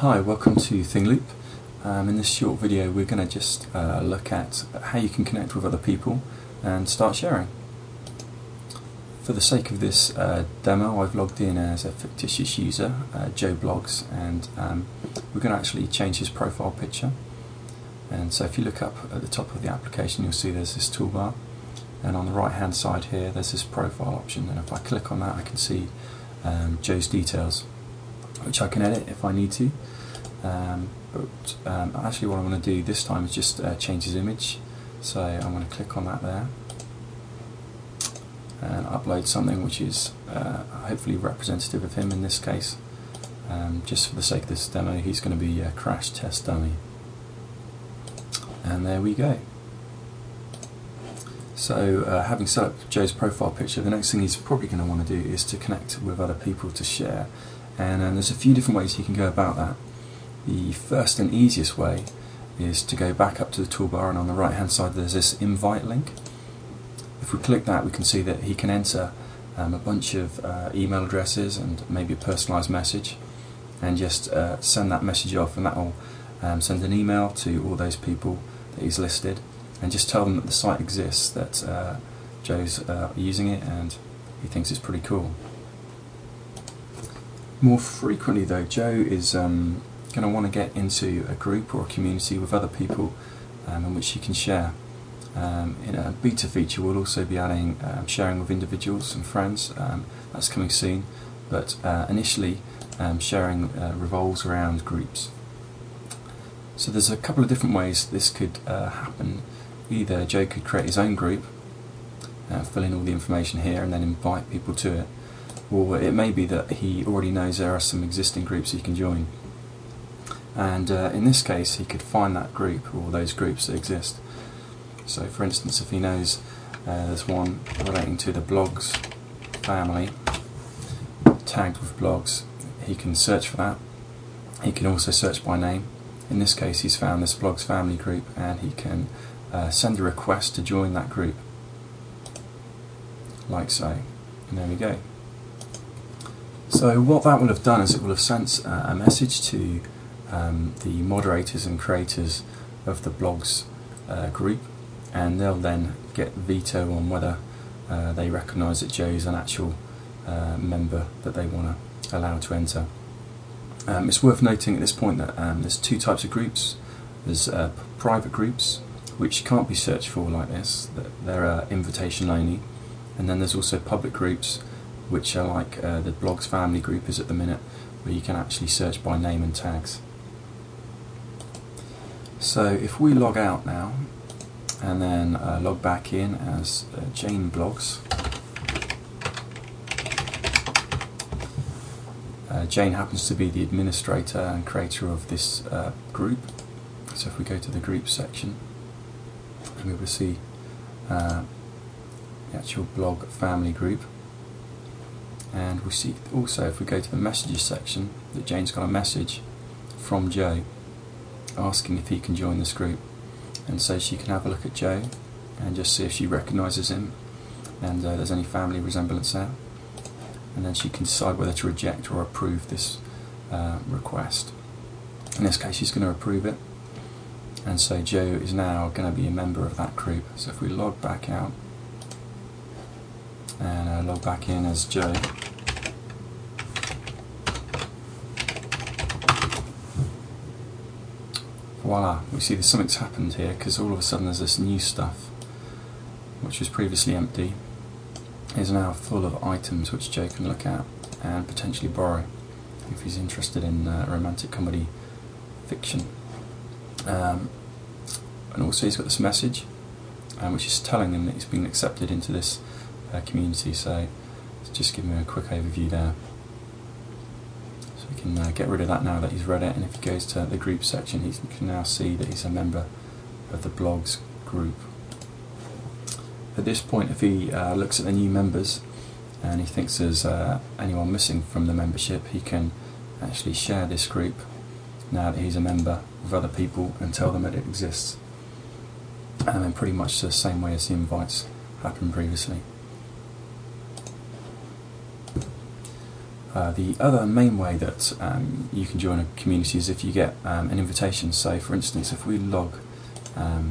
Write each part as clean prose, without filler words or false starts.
Hi, welcome to thingloop. In this short video we're going to just look at how you can connect with other people and start sharing. For the sake of this demo, I've logged in as a fictitious user, Joe Blogs, and we're going to actually change his profile picture. And so if you look up at the top of the application, you'll see there's this toolbar, and on the right hand side here there's this profile option, and if I click on that I can see Joe's details, which I can edit if I need to. Actually what I'm going to do this time is just change his image. So I'm going to click on that there and upload something which is hopefully representative of him in this case. Just for the sake of this demo, he's going to be a crash test dummy. And there we go. So having set up Joe's profile picture, the next thing he's probably going to want to do is to connect with other people to share. And there's a few different ways he can go about that. The first and easiest way is to go back up to the toolbar, and on the right hand side there's this invite link. If we click that, we can see that he can enter a bunch of email addresses and maybe a personalised message, and just send that message off, and that will send an email to all those people that he's listed, and just tell them that the site exists, that Joe's using it and he thinks it's pretty cool. More frequently though, Joe is going to want to get into a group or a community with other people in which he can share. In a beta feature we'll also be adding sharing with individuals and friends. That's coming soon, but initially sharing revolves around groups. So there's a couple of different ways this could happen. Either Joe could create his own group, fill in all the information here and then invite people to it, or it may be that he already knows there are some existing groups he can join. And in this case he could find that group or those groups that exist. So for instance, if he knows there's one relating to the blogs family, tagged with blogs, he can search for that. He can also search by name. In this case he's found this blogs family group, and he can send a request to join that group, like so. And there we go. So what that will have done is it will have sent a message to the moderators and creators of the blogs group, and they'll then get veto on whether they recognise that Joe is an actual member that they want to allow to enter. It's worth noting at this point that there's two types of groups. There's private groups, which can't be searched for like this, they're invitation only, and then there's also public groups, which are like the blogs family group is at the minute, where you can actually search by name and tags. So if we log out now and then log back in as Jane Blogs, Jane happens to be the administrator and creator of this group. So if we go to the group section, we will see the actual blog family group, and we see also, if we go to the messages section, that Jane's got a message from Joe asking if he can join this group, and so she can have a look at Joe and just see if she recognises him and there's any family resemblance there, and then she can decide whether to reject or approve this request. In this case she's going to approve it, and so Joe is now going to be a member of that group. So if we log back out and log back in as Joe, voila, we see that something's happened here, because all of a sudden there's this new stuff which was previously empty is now full of items which Joe can look at and potentially borrow if he's interested in romantic comedy fiction. And also he's got this message which is telling him that he's been accepted into this community. So let's just give him a quick overview there. So we can get rid of that now that he's read it, and if he goes to the group section he can now see that he's a member of the blogs group. At this point, if he looks at the new members and he thinks there's anyone missing from the membership, he can actually share this group now that he's a member with other people and tell them that it exists, and in pretty much the same way as the invites happened previously. The other main way that you can join a community is if you get an invitation. So for instance, if we log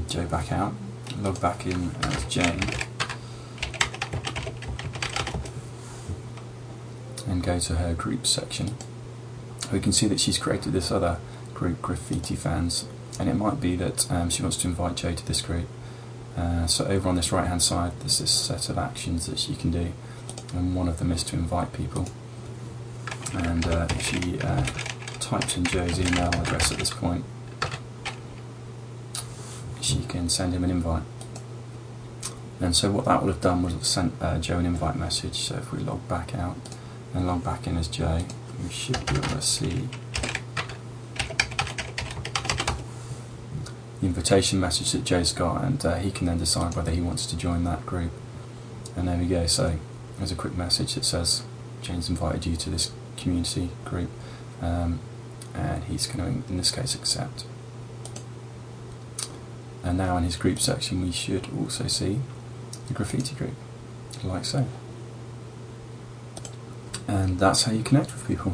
Joe back out, log back in as Jane, and go to her group section, we can see that she's created this other group, Graffiti Fans, and it might be that she wants to invite Joe to this group. So over on this right hand side there's this set of actions that she can do, and one of them is to invite people. And if she types in Joe's email address at this point, she can send him an invite. And so what that would have done was have sent Joe an invite message. So if we log back out and log back in as Joe, we should be able to see the invitation message that Joe's got, and he can then decide whether he wants to join that group. And there we go. So there's a quick message that says Jane's invited you to this community group, and he's going to, in this case, accept. And now in his group section we should also see the graffiti group, like so. And that's how you connect with people.